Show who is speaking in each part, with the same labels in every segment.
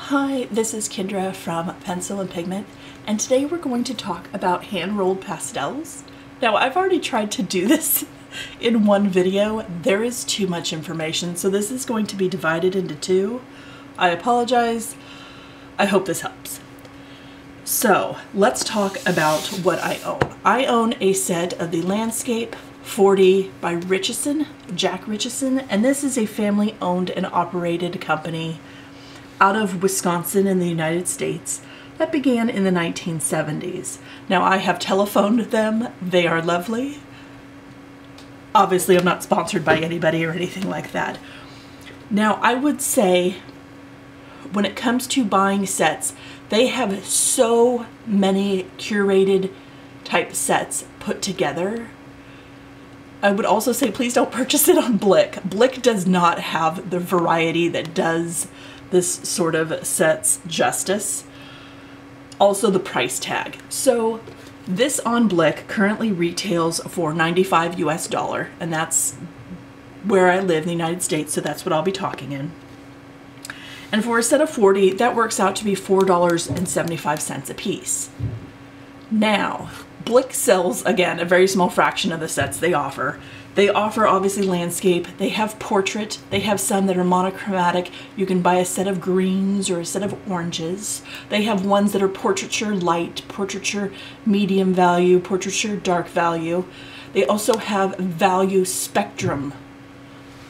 Speaker 1: Hi, this is Kendra from Pencil and Pigment, and today we're going to talk about hand-rolled pastels. Now, I've already tried to do this in one video. There is too much information, so this is going to be divided into two. I apologize. I hope this helps. So, let's talk about what I own. I own a set of the Landscape 40 by Richeson, Jack Richeson, and this is a family-owned and operated company out of Wisconsin in the United States that began in the 1970s. Now, I have telephoned them. They are lovely. Obviously, I'm not sponsored by anybody or anything like that. Now, I would say when it comes to buying sets, they have so many curated type sets put together. I would also say please don't purchase it on Blick. Blick does not have the variety that does this sort of sets justice. Also the price tag. So this on Blick currently retails for $95 US, and that's where I live in the United States, so that's what I'll be talking in. And for a set of 40, that works out to be $4.75 a piece. Now, Blick sells, again, a very small fraction of the sets they offer. They offer, obviously, landscape. They have portrait. They have some that are monochromatic. You can buy a set of greens or a set of oranges. They have ones that are portraiture light, portraiture medium value, portraiture dark value. They also have value spectrum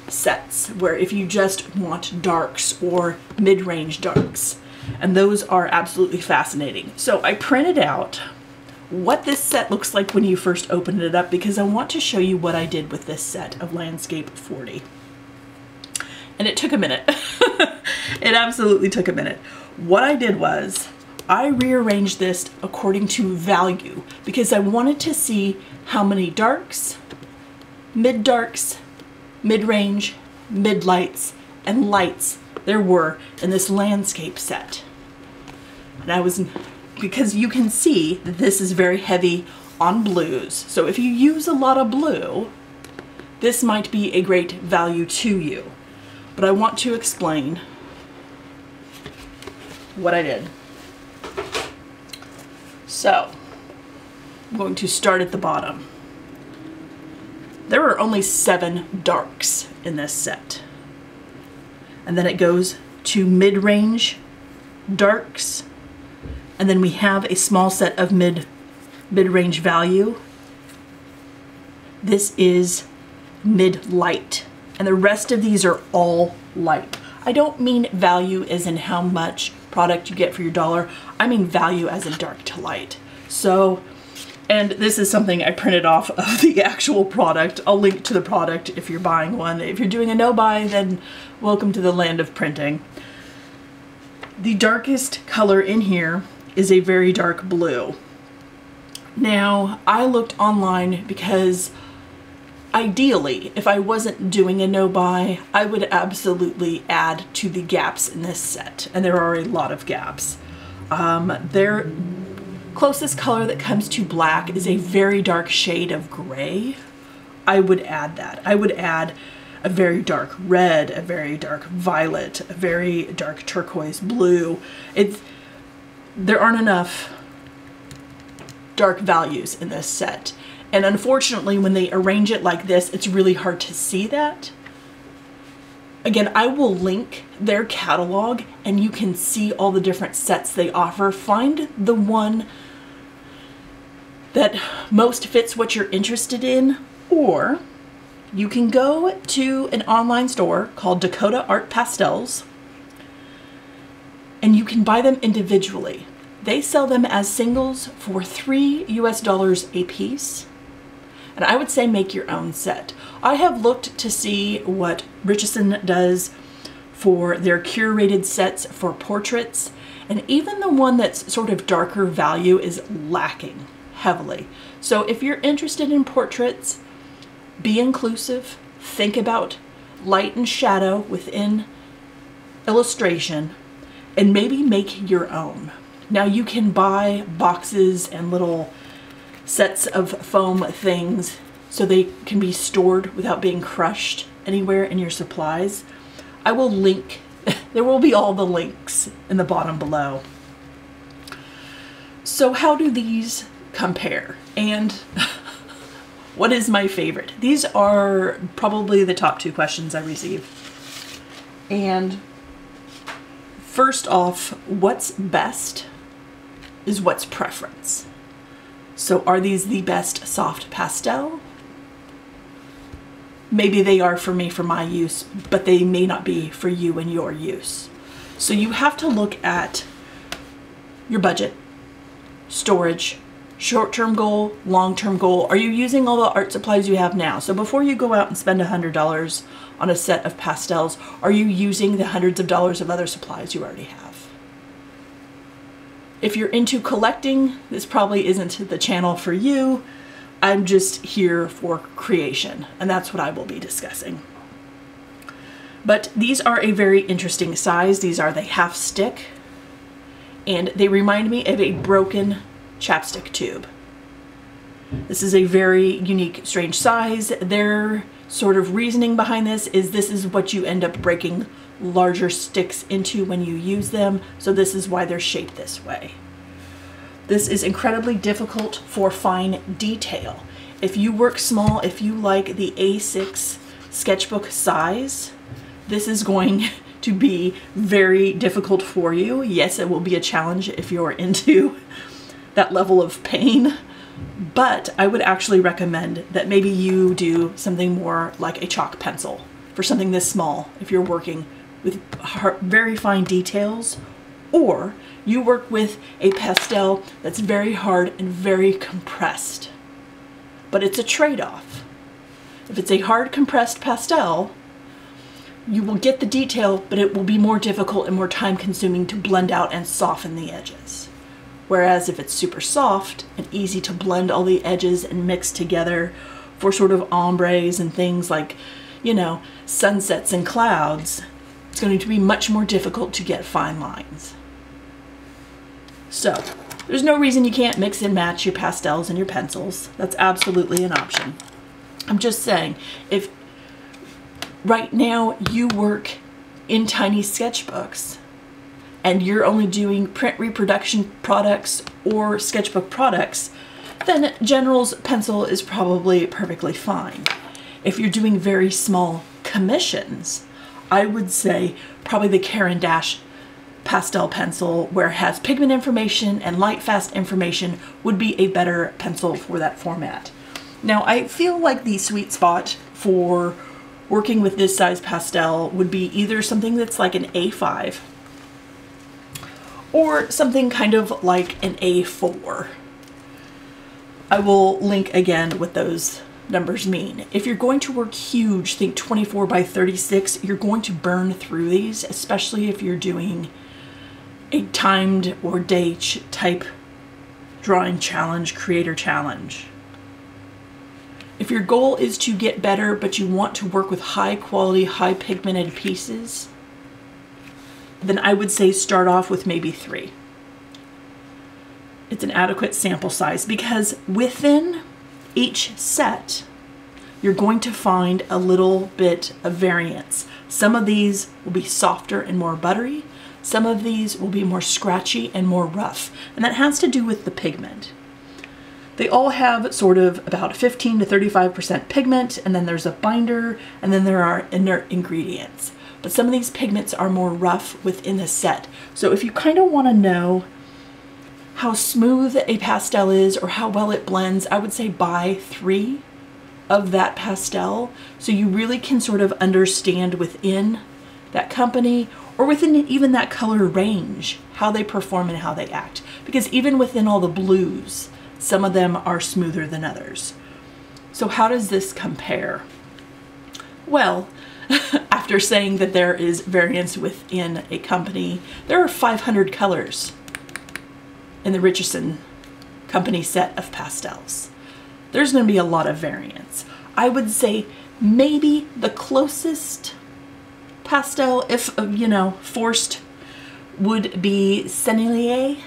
Speaker 1: sets, where if you just want darks or mid-range darks. And those are absolutely fascinating. So I printed out what this set looks like when you first open it up, because I want to show you what I did with this set of Landscape 40. And it took a minute. It absolutely took a minute. What I did was I rearranged this according to value, because I wanted to see how many darks, mid-darks, mid-range, mid-lights, and lights there were in this landscape set. And because you can see that this is very heavy on blues. So if you use a lot of blue, this might be a great value to you. But I want to explain what I did. So, I'm going to start at the bottom. There are only 7 darks in this set. And then it goes to mid-range darks. And then we have a small set of mid-range value. This is mid-light. And the rest of these are all light. I don't mean value as in how much product you get for your dollar. I mean value as in dark to light. So, and this is something I printed off of the actual product. I'll link to the product if you're buying one. If you're doing a no-buy, then welcome to the land of printing. The darkest color in here is a very dark blue. Now, I looked online because ideally, if I wasn't doing a no-buy, I would absolutely add to the gaps in this set. And there are a lot of gaps. Their closest color that comes to black is a very dark shade of gray. I would add that. I would add a very dark red, a very dark violet, a very dark turquoise blue. There aren't enough dark values in this set. And unfortunately, when they arrange it like this, it's really hard to see that. Again, I will link their catalog and you can see all the different sets they offer. Find the one that most fits what you're interested in, or you can go to an online store called Dakota Art Pastels, and you can buy them individually. They sell them as singles for $3 US a piece. And I would say make your own set. I have looked to see what Richeson does for their curated sets for portraits, and even the one that's sort of darker value is lacking heavily. So if you're interested in portraits, be inclusive, think about light and shadow within illustration, and maybe make your own. Now you can buy boxes and little sets of foam things so they can be stored without being crushed anywhere in your supplies. I will link There will be all the links in the bottom below. So how do these compare? And what is my favorite? These are probably the top 2 questions I receive. And first off, what's best is what's preference. So are these the best soft pastel? Maybe they are for me for my use, but they may not be for you and your use. So you have to look at your budget, storage, short-term goal, long-term goal. Are you using all the art supplies you have now? So before you go out and spend $100 on a set of pastels, are you using the hundreds of dollars of other supplies you already have? If you're into collecting, this probably isn't the channel for you. I'm just here for creation, and that's what I will be discussing. But these are a very interesting size. These are the half stick, and they remind me of a broken chapstick tube. This is a very unique, strange size. Their sort of reasoning behind this is what you end up breaking larger sticks into when you use them, so this is why they're shaped this way. This is incredibly difficult for fine detail. If you work small, if you like the A6 sketchbook size, this is going to be very difficult for you. Yes, it will be a challenge if you're into that level of pain, but I would actually recommend that maybe you do something more like a chalk pencil for something this small if you're working with very fine details, or you work with a pastel that's very hard and very compressed. But it's a trade-off. If it's a hard compressed pastel, you will get the detail, but it will be more difficult and more time consuming to blend out and soften the edges. Whereas if it's super soft and easy to blend all the edges and mix together for sort of ombres and things like, you know, sunsets and clouds, it's going to be much more difficult to get fine lines. So there's no reason you can't mix and match your pastels and your pencils. That's absolutely an option. I'm just saying, if right now you work in tiny sketchbooks and you're only doing print reproduction products or sketchbook products, then General's pencil is probably perfectly fine. If you're doing very small commissions, I would say probably the Canon pastel pencil, where it has pigment information and light fast information, would be a better pencil for that format. Now I feel like the sweet spot for working with this size pastel would be either something that's like an A5 or something kind of like an A4. I will link again what those numbers mean. If you're going to work huge, think 24 by 36, you're going to burn through these, especially if you're doing a timed or day type drawing challenge, creator challenge. If your goal is to get better, but you want to work with high quality, high pigmented pieces, then I would say start off with maybe 3. It's an adequate sample size, because within each set, you're going to find a little bit of variance. Some of these will be softer and more buttery. Some of these will be more scratchy and more rough, and that has to do with the pigment. They all have sort of about 15 to 35% pigment, and then there's a binder, and then there are inert ingredients. But some of these pigments are more rough within the set. So if you kind of want to know how smooth a pastel is or how well it blends, I would say buy 3 of that pastel, so you really can sort of understand within that company or within even that color range how they perform and how they act. Because even within all the blues, some of them are smoother than others. So how does this compare? Well, after saying that there is variance within a company, there are 500 colors in the Richeson company set of pastels. There's going to be a lot of variance. I would say maybe the closest pastel, if you know, forced, would be Sennelier,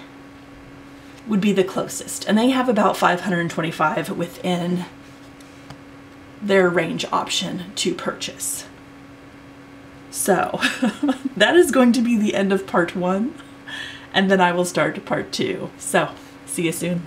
Speaker 1: would be the closest, and they have about 525 within their range option to purchase. So that is going to be the end of part 1, and then I will start part 2. So see you soon.